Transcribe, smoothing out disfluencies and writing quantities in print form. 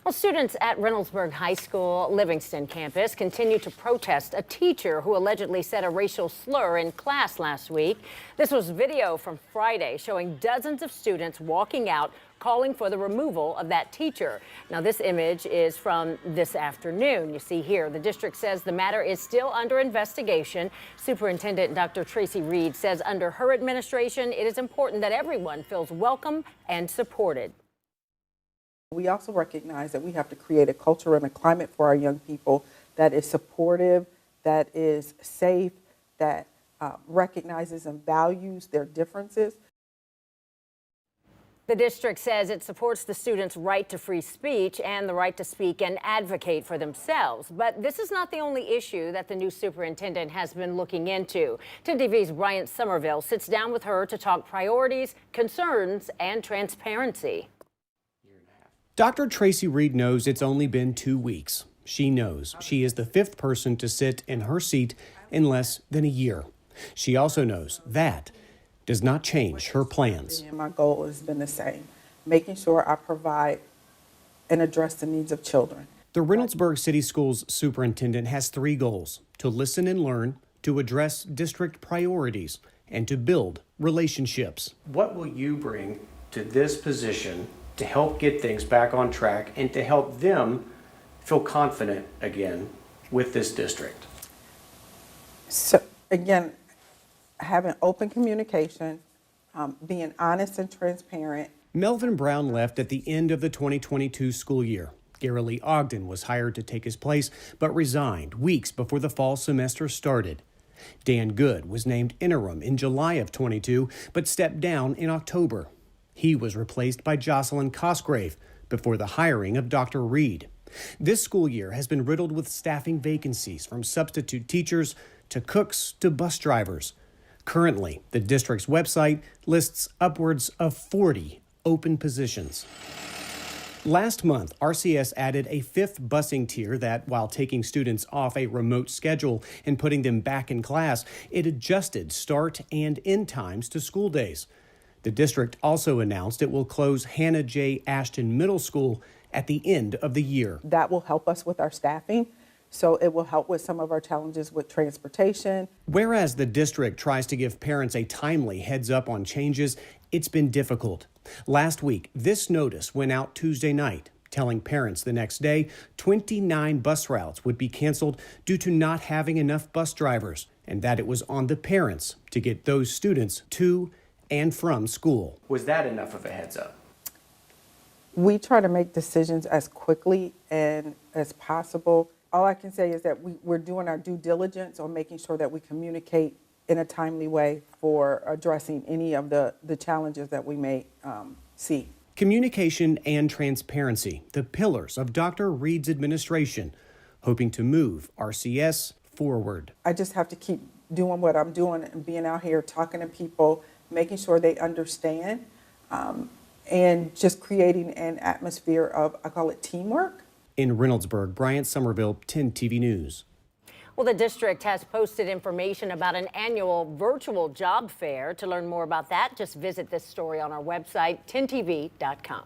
Well, students at Reynoldsburg High School Livingston campus continue to protest a teacher who allegedly said a racial slur in class last week. This was video from Friday showing dozens of students walking out calling for the removal of that teacher. Now, this image is from this afternoon. You see here, the district says the matter is still under investigation. Superintendent Dr. Tracy Reed says under her administration, it is important that everyone feels welcome and supported. We also recognize that we have to create a culture and a climate for our young people that is supportive, that is safe, that recognizes and values their differences. The district says it supports the students' right to free speech and the right to speak and advocate for themselves. But this is not the only issue that the new superintendent has been looking into. 10 TV's Bryant Somerville sits down with her to talk priorities, concerns, and transparency. Dr. Tracy Reed knows it's only been 2 weeks. She knows she is the 5th person to sit in her seat in less than a year. She also knows that does not change her plans. My goal has been the same, making sure I provide and address the needs of children. The Reynoldsburg City Schools superintendent has 3 goals: to listen and learn, to address district priorities, and to build relationships. What will you bring to this position to help get things back on track and to help them feel confident again with this district? So again, having open communication, being honest and transparent. Melvin Brown left at the end of the 2022 school year. Gary Lee Ogden was hired to take his place, but resigned weeks before the fall semester started. Dan Good was named interim in July of 22, but stepped down in October. He was replaced by Jocelyn Cosgrave before the hiring of Dr. Reed. This school year has been riddled with staffing vacancies, from substitute teachers to cooks to bus drivers. Currently, the district's website lists upwards of 40 open positions. Last month, RCS added a 5th busing tier that, while taking students off a remote schedule and putting them back in class, it adjusted start and end times to school days. The district also announced it will close Hannah J. Ashton Middle School at the end of the year. That will help us with our staffing, so it will help with some of our challenges with transportation. Whereas the district tries to give parents a timely heads up on changes, it's been difficult. Last week, this notice went out Tuesday night, telling parents the next day 29 bus routes would be canceled due to not having enough bus drivers, and that it was on the parents to get those students to and from school. Was that enough of a heads up? We try to make decisions as quickly and as possible. All I can say is that we're doing our due diligence on making sure that we communicate in a timely way for addressing any of the challenges that we may see. Communication and transparency, the pillars of Dr. Reed's administration, hoping to move RCS forward. I just have to keep doing what I'm doing and being out here talking to people, making sure they understand, and just creating an atmosphere of, I call it teamwork. In Reynoldsburg, Bryant Somerville, 10 TV News. Well, the district has posted information about an annual virtual job fair. To learn more about that, just visit this story on our website, 10tv.com.